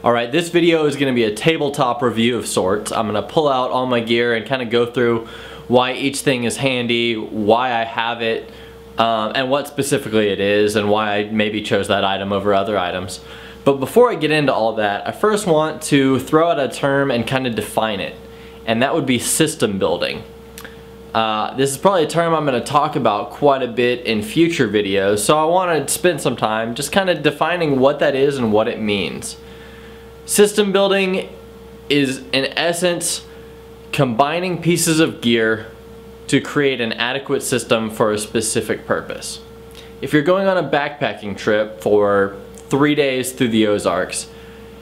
Alright, this video is going to be a tabletop review of sorts. I'm going to pull out all my gear and kind of go through why each thing is handy, why I have it, and what specifically it is, and why I maybe chose that item over other items. But before I get into all that, I first want to throw out a term and kind of define it, and that would be system building. This is probably a term I'm going to talk about quite a bit in future videos, so I want to spend some time just kind of defining what that is and what it means. System building is, in essence, combining pieces of gear to create an adequate system for a specific purpose. If you're going on a backpacking trip for 3 days through the Ozarks,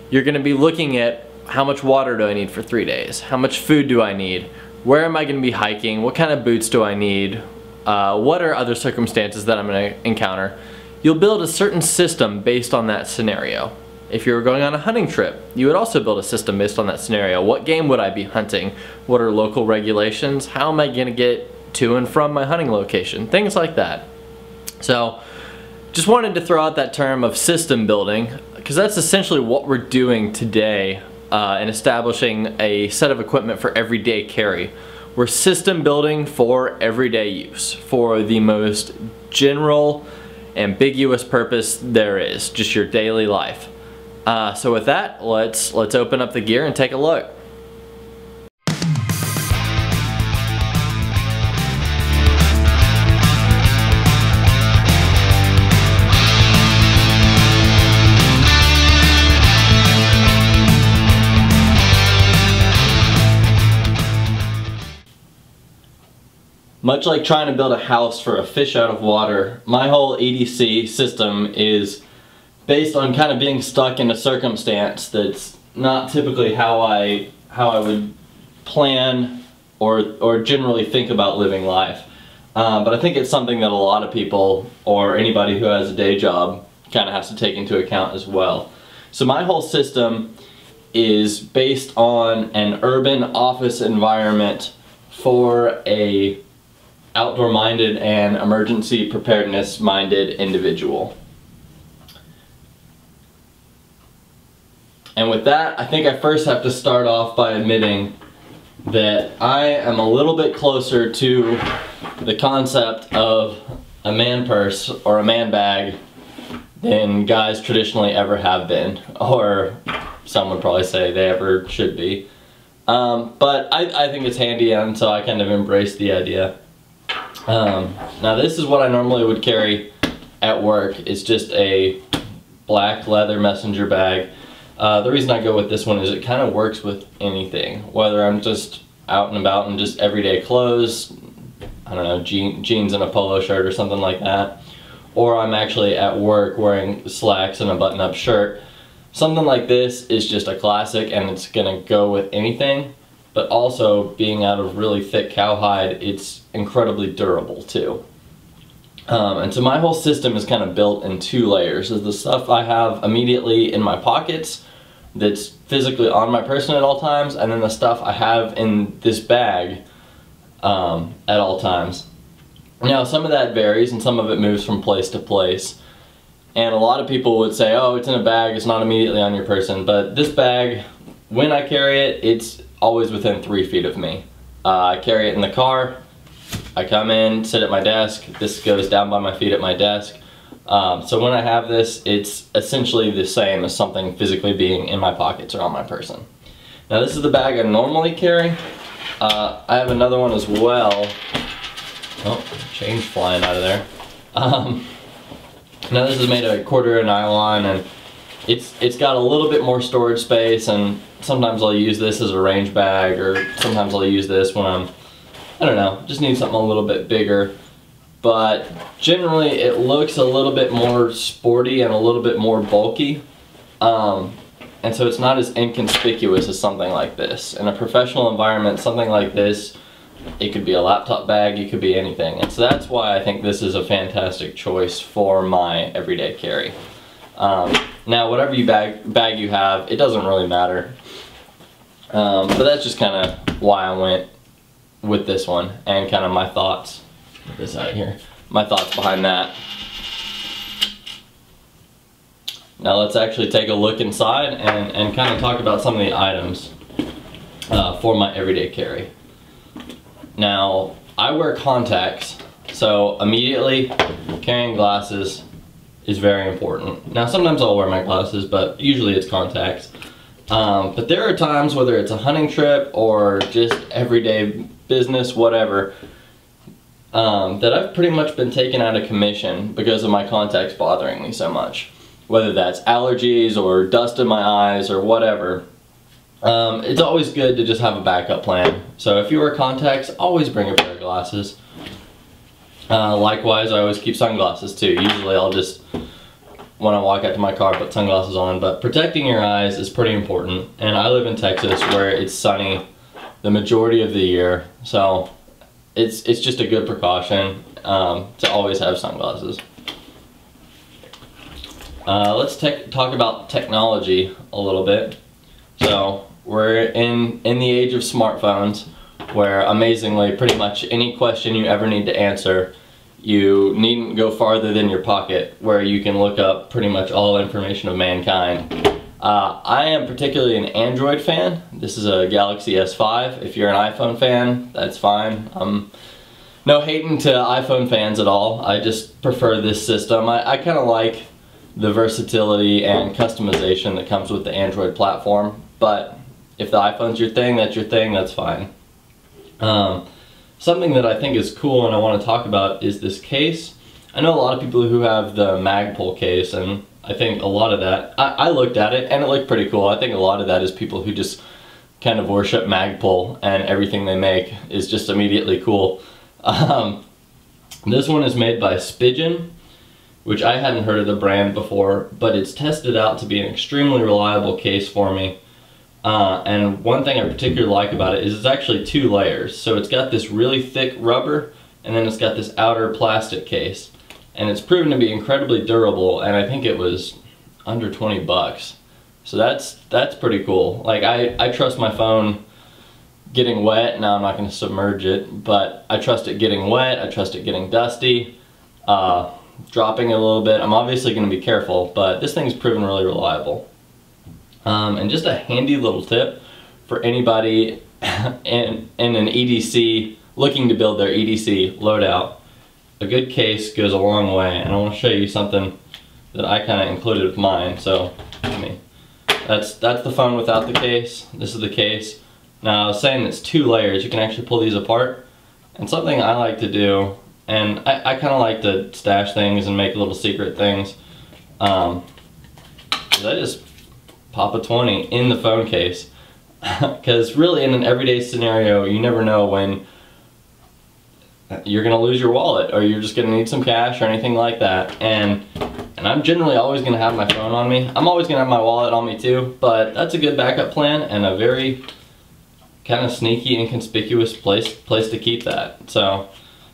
you're going to be looking at how much water do I need for 3 days? How much food do I need? Where am I going to be hiking? What kind of boots do I need? What are other circumstances that I'm going to encounter? You'll build a certain system based on that scenario. If you were going on a hunting trip, you would also build a system based on that scenario. What game would I be hunting? What are local regulations? How am I going to get to and from my hunting location? Things like that. So, just wanted to throw out that term of system building, because that's essentially what we're doing today in establishing a set of equipment for everyday carry. We're system building for everyday use, for the most general, ambiguous purpose there is, just your daily life. So with that, let's open up the gear and take a look. Much like trying to build a house for a fish out of water, my whole EDC system is based on kind of being stuck in a circumstance that's not typically how I would plan or generally think about living life. But I think it's something that a lot of people, or anybody who has a day job, kind of has to take into account as well. So my whole system is based on an urban office environment for a outdoor-minded and emergency preparedness-minded individual. And with that, I think I first have to start off by admitting that I am a little bit closer to the concept of a man purse or a man bag than guys traditionally ever have been, or some would probably say they ever should be. But I think it's handy, and so I kind of embrace the idea. Now this is what I normally would carry at work. It's just a black leather messenger bag. The reason I go with this one is it kind of works with anything, whether I'm just out and about in just everyday clothes, I don't know, jeans and a polo shirt or something like that, or I'm actually at work wearing slacks and a button-up shirt. Something like this is just a classic, and it's gonna go with anything, but also being out of really thick cowhide, it's incredibly durable too. And so my whole system is kind of built in 2 layers. There's the stuff I have immediately in my pockets that's physically on my person at all times, and then the stuff I have in this bag at all times. Now some of that varies and some of it moves from place to place. And a lot of people would say, oh, it's in a bag, it's not immediately on your person. But this bag, when I carry it, it's always within 3 feet of me. I carry it in the car. I come in, sit at my desk, this goes down by my feet at my desk. So when I have this, it's essentially the same as something physically being in my pockets or on my person. Now this is the bag I normally carry. I have another one as well. Oh, change flying out of there. Now this is made of 1/4 nylon, and it's got a little bit more storage space, and sometimes I'll use this as a range bag, or sometimes I'll use this when I'm, I don't know, just need something a little bit bigger. But generally it looks a little bit more sporty and a little bit more bulky. And so it's not as inconspicuous as something like this. In a professional environment, something like this, it could be a laptop bag, it could be anything. And so that's why I think this is a fantastic choice for my everyday carry. Now whatever bag you have, it doesn't really matter. But that's just kind of why I went with this one, and kind of my thoughts. Get this out of here. My thoughts behind that. Now let's actually take a look inside and kind of talk about some of the items for my everyday carry. Now, I wear contacts, so immediately carrying glasses is very important. Now sometimes I'll wear my glasses, but usually it's contacts. But there are times, whether it's a hunting trip or just everyday business, whatever, that I've pretty much been taken out of commission because of my contacts bothering me so much. Whether that's allergies or dust in my eyes or whatever. It's always good to just have a backup plan. So if you wear contacts, always bring a pair of glasses. Likewise, I always keep sunglasses too. Usually I'll just, when I walk out to my car, put sunglasses on. But protecting your eyes is pretty important. And I live in Texas where it's sunny the majority of the year. So it's just a good precaution to always have sunglasses. Let's talk about technology a little bit. So we're in the age of smartphones, where amazingly pretty much any question you ever need to answer, you needn't go farther than your pocket, where you can look up pretty much all information of mankind. I am particularly an Android fan. This is a Galaxy S5. If you're an iPhone fan, that's fine. No hating to iPhone fans at all. I just prefer this system. I kind of like the versatility and customization that comes with the Android platform, but if the iPhone's your thing, that's fine. Something that I think is cool and I want to talk about is this case. I know a lot of people who have the Magpul case, and I think a lot of that, I looked at it and it looked pretty cool. I think a lot of that is people who just kind of worship Magpul and everything they make is just immediately cool. This one is made by Spigen, which I hadn't heard of the brand before, but it's tested out to be an extremely reliable case for me. And one thing I particularly like about it is it's actually 2 layers. So it's got this really thick rubber, and then it's got this outer plastic case. And it's proven to be incredibly durable, and I think it was under 20 bucks. So that's pretty cool. Like, I trust my phone getting wet. Now I'm not going to submerge it, but I trust it getting wet, I trust it getting dusty, dropping it a little bit. I'm obviously going to be careful, but this thing's proven really reliable. And just a handy little tip for anybody in an EDC, looking to build their EDC loadout. A good case goes a long way, and I want to show you something that I kind of included with mine. So, that's the phone without the case. This is the case. Now, I was saying it's 2 layers. You can actually pull these apart. And something I like to do, and I kind of like to stash things and make little secret things, I just pop a 20 in the phone case. Because really, in an everyday scenario, you never know when you're going to lose your wallet, or you're just going to need some cash or anything like that. And I'm generally always going to have my phone on me. I'm always going to have my wallet on me too, but that's a good backup plan and a very kind of sneaky, inconspicuous place to keep that. So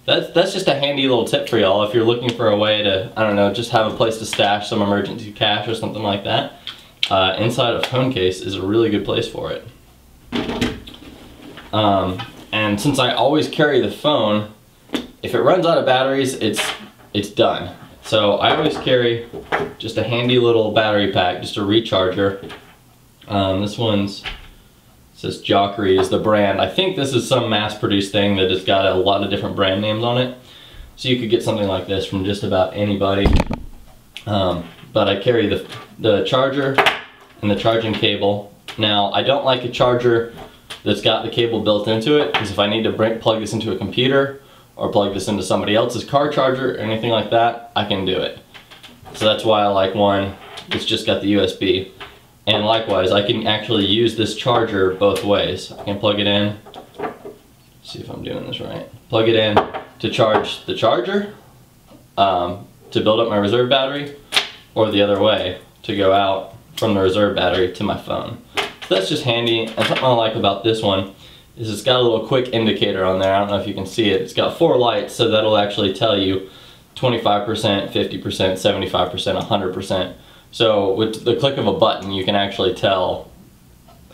that's just a handy little tip for y'all if you're looking for a way to, I don't know, just have a place to stash some emergency cash or something like that. Inside a phone case is a really good place for it. And since I always carry the phone, if it runs out of batteries, it's done. So I always carry just a handy little battery pack, just a recharger. This one's, says Jockery is the brand. I think this is some mass-produced thing that has got a lot of different brand names on it. So you could get something like this from just about anybody. But I carry the charger and the charging cable. Now, I don't like a charger that's got the cable built into it, because if I need to plug this into a computer or plug this into somebody else's car charger or anything like that, I can do it. So that's why I like one that's just got the USB. And likewise, I can actually use this charger both ways. I can plug it in, see if I'm doing this right, plug it in to charge the charger, to build up my reserve battery, or the other way, to go out from the reserve battery to my phone. So that's just handy. And something I like about this one is it's got a little quick indicator on there. I don't know if you can see it. It's got 4 lights, so that'll actually tell you 25%, 50%, 75%, 100%. So with the click of a button, you can actually tell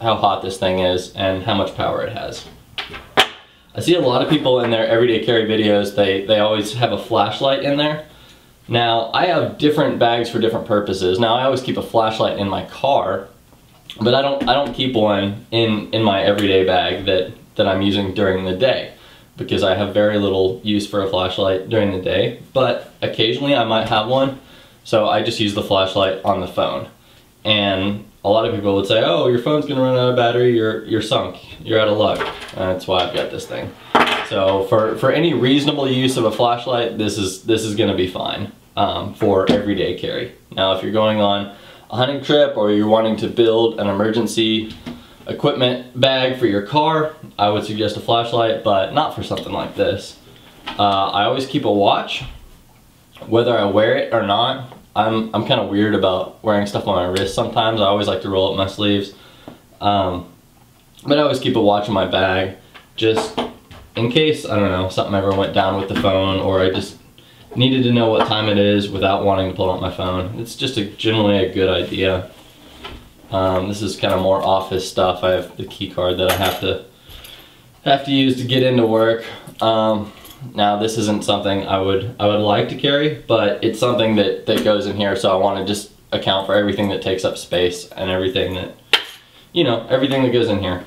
how hot this thing is and how much power it has. I see a lot of people in their everyday carry videos, they always have a flashlight in there. Now, I have different bags for different purposes. Now, I always keep a flashlight in my car, but I don't keep one in my everyday bag that I'm using during the day, because I have very little use for a flashlight during the day, but occasionally I might have one, so I just use the flashlight on the phone. And a lot of people would say, oh, your phone's gonna run out of battery, you're sunk, you're out of luck. That's why I've got this thing. So for any reasonable use of a flashlight, this is gonna be fine for everyday carry. Now, if you're going on a hunting trip or you're wanting to build an emergency equipment bag for your car, I would suggest a flashlight, but not for something like this. I always keep a watch, whether I wear it or not. I'm kind of weird about wearing stuff on my wrist sometimes. I always like to roll up my sleeves. But I always keep a watch in my bag, just in case, I don't know, something ever went down with the phone, or I just needed to know what time it is without wanting to pull out my phone. It's just generally a good idea. This is kind of more office stuff. I have the key card that I have to use to get into work. Now, this isn't something I would like to carry, but it's something that goes in here, so I want to just account for everything that takes up space and everything that, you know, everything that goes in here.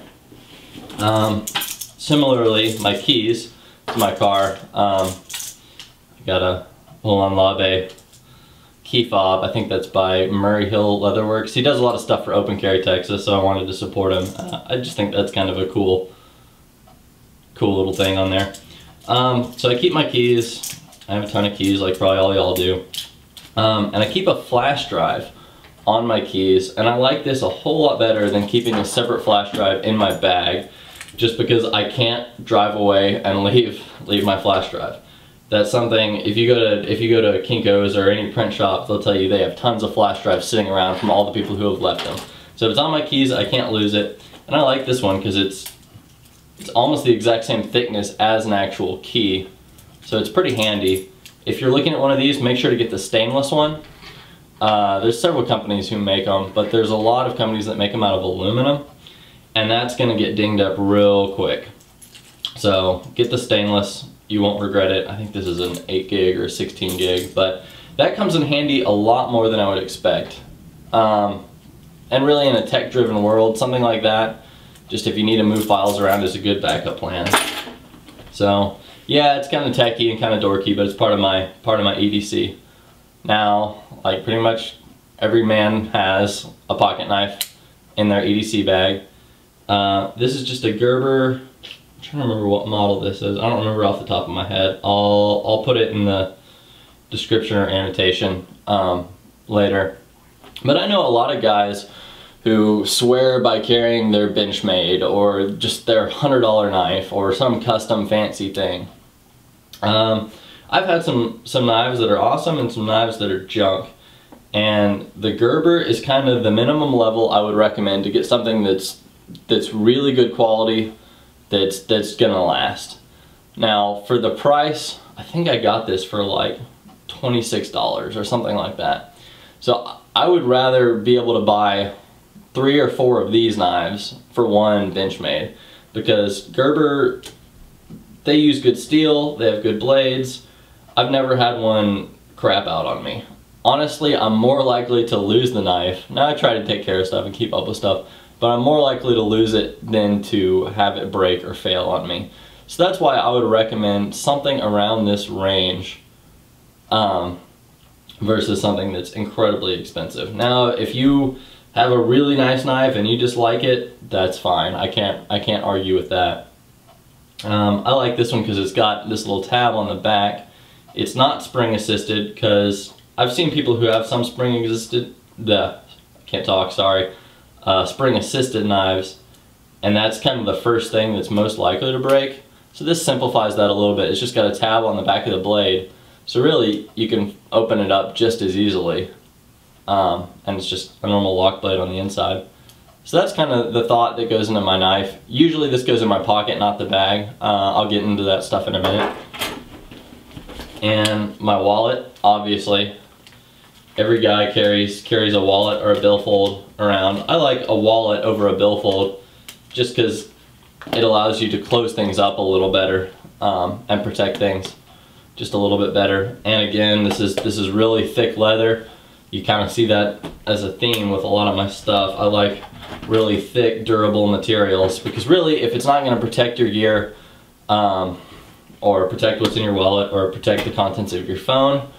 Similarly, my keys to my car. I got a Holon Labe key fob. I think that's by Murray Hill Leatherworks. He does a lot of stuff for Open Carry Texas, so I wanted to support him. I just think that's kind of a cool little thing on there. So I keep my keys. I have a ton of keys, like probably all y'all do. And I keep a flash drive on my keys, and I like this a whole lot better than keeping a separate flash drive in my bag, just because I can't drive away and leave my flash drive. That's something, if you go to Kinko's or any print shop, they'll tell you they have tons of flash drives sitting around from all the people who have left them. So if it's on my keys, I can't lose it. And I like this one because it's almost the exact same thickness as an actual key. So it's pretty handy. If you're looking at one of these, make sure to get the stainless one. There's several companies who make them, but there's a lot of companies that make them out of aluminum, and that's gonna get dinged up real quick. So get the stainless, you won't regret it. I think this is an 8 gig or 16 gig, but that comes in handy a lot more than I would expect. And really, in a tech-driven world, something like that, just if you need to move files around, is a good backup plan. So yeah, it's kind of techy and kind of dorky, but it's part of my EDC. Now, like pretty much every man has a pocket knife in their EDC bag. This is just a Gerber. I'm trying to remember what model this is. I don't remember off the top of my head. I'll put it in the description or annotation later. But I know a lot of guys who swear by carrying their Benchmade or just their $100 knife or some custom fancy thing. I've had some knives that are awesome and some knives that are junk. And the Gerber is kind of the minimum level I would recommend to get something that's really good quality, that's gonna last. Now, for the price, I think I got this for like $26 or something like that. So I would rather be able to buy 3 or 4 of these knives for one Benchmade, because Gerber, they use good steel, they have good blades. I've never had one crap out on me. Honestly, I'm more likely to lose the knife. Now, I try to take care of stuff and keep up with stuff, but I'm more likely to lose it than to have it break or fail on me. So that's why I would recommend something around this range versus something that's incredibly expensive. Now, if you have a really nice knife and you just like it, that's fine. I can't argue with that. I like this one because it's got this little tab on the back. It's not spring assisted, because I've seen people who have some spring assisted, spring assisted knives, and that's kind of the first thing that's most likely to break. So this simplifies that a little bit. It's just got a tab on the back of the blade, so really you can open it up just as easily, and it's just a normal lock blade on the inside. So that's kind of the thought that goes into my knife. Usually this goes in my pocket, not the bag. I'll get into that stuff in a minute. And my wallet, obviously. Every guy carries a wallet or a billfold around. I like a wallet over a billfold just because it allows you to close things up a little better and protect things. just a little bit better. And again, this is really thick leather. You kind of see that as a theme with a lot of my stuff. I like really thick, durable materials, because really, if it's not going to protect your gear, or protect what's in your wallet, or protect the contents of your phone,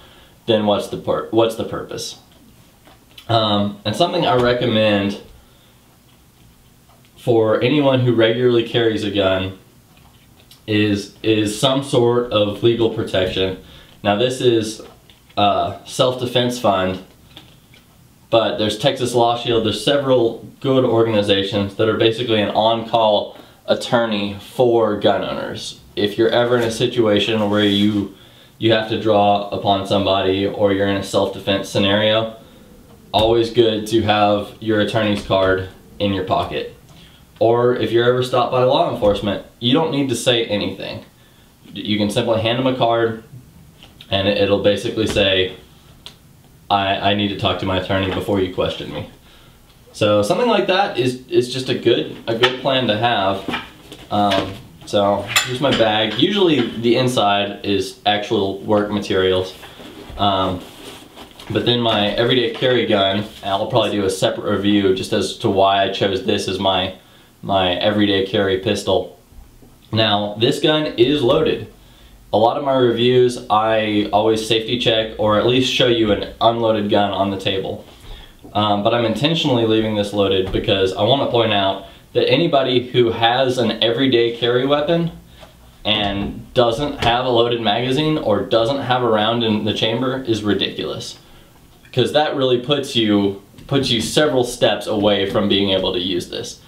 then what's the purpose? And something I recommend for anyone who regularly carries a gun is some sort of legal protection. Now, this is self-defense fund, but there's Texas Law Shield. There's several good organizations that are basically an on-call attorney for gun owners. If you're ever in a situation where you have to draw upon somebody, or you're in a self-defense scenario, always good to have your attorney's card in your pocket. Or if you're ever stopped by law enforcement, you don't need to say anything. You can simply hand them a card, and it'll basically say, I need to talk to my attorney before you question me. So something like that is just a good plan to have. So here's my bag. Usually the inside is actual work materials. But then my everyday carry gun, I'll probably do a separate review just as to why I chose this as my everyday carry pistol. Now, this gun is loaded. A lot of my reviews, I always safety check, or at least show you an unloaded gun on the table. But I'm intentionally leaving this loaded because I want to point out that anybody who has an everyday carry weapon and doesn't have a loaded magazine or doesn't have a round in the chamber is ridiculous. Because that really puts you several steps away from being able to use this.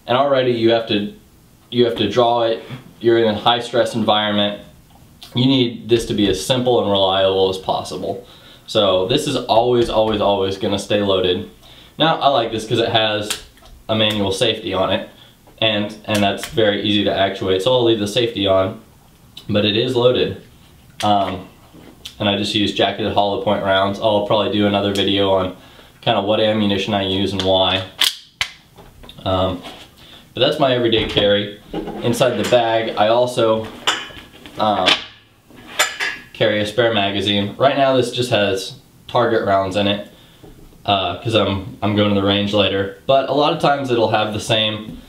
And already you have to draw it, you're in a high stress environment. You need this to be as simple and reliable as possible. So this is always gonna stay loaded. Now, I like this because it has a manual safety on it, and that's very easy to actuate, so I'll leave the safety on, but it is loaded. And I just use jacketed hollow point rounds. I'll probably do another video on kind of what ammunition I use and why. But that's my everyday carry. Inside the bag, I also carry a spare magazine. Right now this just has target rounds in it because I'm going to the range later, but a lot of times it'll have the same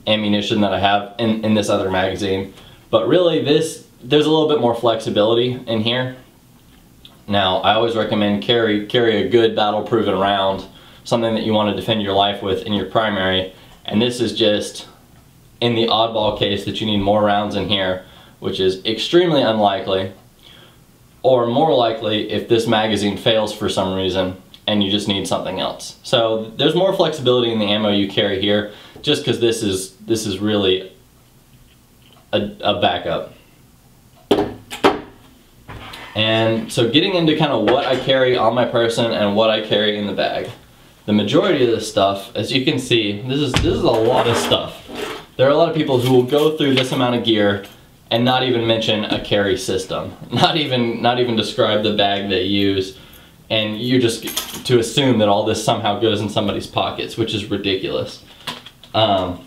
ammunition that I have in this other magazine. But really there's a little bit more flexibility in here. Now, I always recommend carry a good battle-proven round, something that you want to defend your life with in your primary, and this is just in the oddball case that you need more rounds in here, which is extremely unlikely, or more likely if this magazine fails for some reason and you just need something else. So there's more flexibility in the ammo you carry here, just because this is really a backup. And so getting into kind of what I carry on my person and what I carry in the bag. The majority of this stuff, as you can see, this is a lot of stuff. There are a lot of people who will go through this amount of gear and not even mention a carry system. Not even describe the bag they use. And you just get to assume that all this somehow goes in somebody's pockets, which is ridiculous. So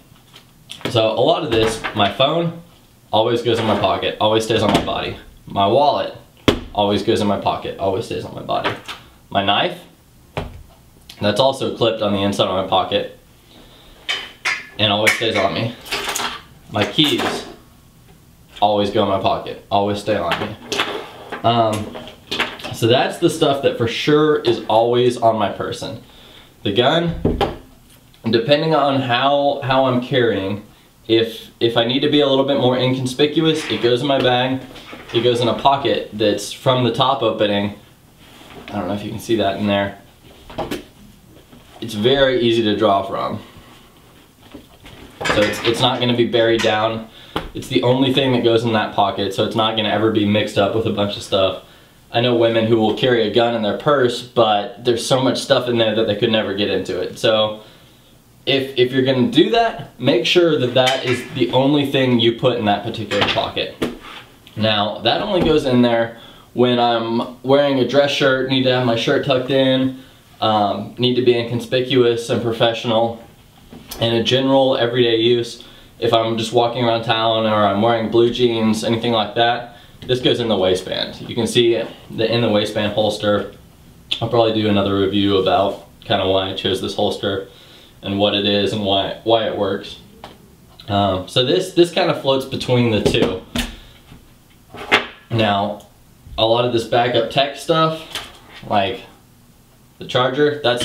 a lot of this, my phone always goes in my pocket, always stays on my body. My wallet always goes in my pocket, always stays on my body. My knife, that's also clipped on the inside of my pocket and always stays on me. My keys always go in my pocket, always stay on me. So that's the stuff that for sure is always on my person. The gun, depending on how I'm carrying, if I need to be a little bit more inconspicuous, it goes in my bag. It goes in a pocket that's from the top opening. I don't know if you can see that in there. It's very easy to draw from. So it's not going to be buried down. It's the only thing that goes in that pocket, so it's not going to ever be mixed up with a bunch of stuff. I know women who will carry a gun in their purse, but there's so much stuff in there that they could never get into it. So if you're going to do that, make sure that that is the only thing you put in that particular pocket. Now, that only goes in there when I'm wearing a dress shirt, need to have my shirt tucked in, need to be inconspicuous and professional, and a general everyday use. If I'm just walking around town or I'm wearing blue jeans, anything like that, this goes in the waistband. You can see the in the waistband holster. I'll probably do another review about kind of why I chose this holster and what it is and why it works. So this kind of floats between the two. Now, a lot of this backup tech stuff, like the charger, that's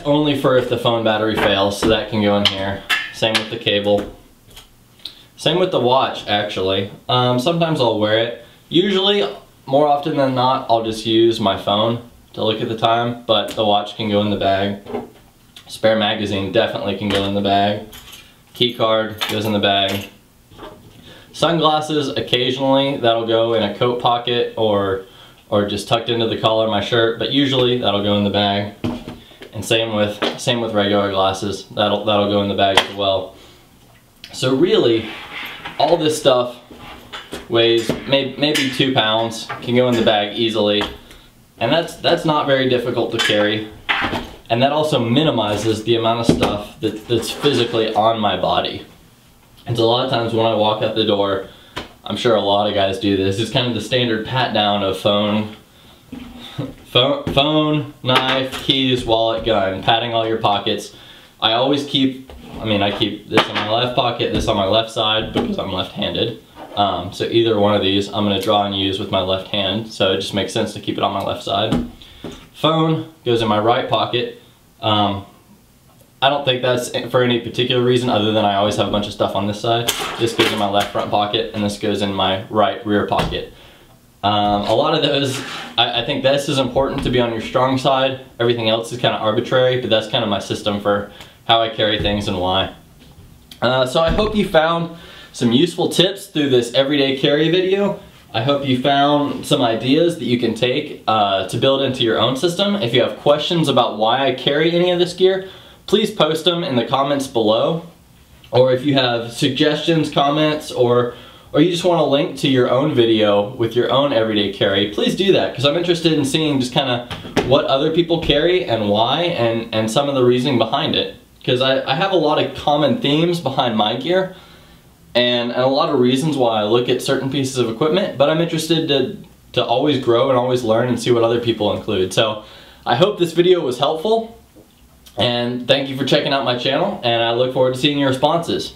only for if the phone battery fails, so that can go in here. Same with the cable. Same with the watch, actually. Sometimes I'll wear it. Usually, more often than not, I'll just use my phone to look at the time, but the watch can go in the bag. Spare magazine definitely can go in the bag. Key card goes in the bag. Sunglasses, occasionally that'll go in a coat pocket or just tucked into the collar of my shirt, but usually that'll go in the bag. And same with regular glasses, that'll go in the bag as well. So really, all this stuff weighs maybe 2 pounds, can go in the bag easily, and that's not very difficult to carry. And that also minimizes the amount of stuff that's physically on my body. And so a lot of times when I walk out the door, I'm sure a lot of guys do this, it's kind of the standard pat down of phone, knife, keys, wallet, gun, patting all your pockets. I always keep, I keep this in my left pocket, this on my left side because I'm left-handed. So either one of these I'm going to draw and use with my left hand, so it just makes sense to keep it on my left side. Phone goes in my right pocket. I don't think that's for any particular reason other than I always have a bunch of stuff on this side. This goes in my left front pocket and this goes in my right rear pocket. A lot of those, I think this is important to be on your strong side. Everything else is kind of arbitrary, but that's kind of my system for how I carry things and why. So I hope you found some useful tips through this everyday carry video. I hope you found some ideas that you can take to build into your own system. If you have questions about why I carry any of this gear, please post them in the comments below. Or if you have suggestions, comments, or you just want a link to your own video with your own everyday carry, please do that, because I'm interested in seeing just kind of what other people carry and why, and some of the reasoning behind it. Because I have a lot of common themes behind my gear, and a lot of reasons why I look at certain pieces of equipment, but I'm interested to always grow and always learn and see what other people include. So I hope this video was helpful, and thank you for checking out my channel, and I look forward to seeing your responses.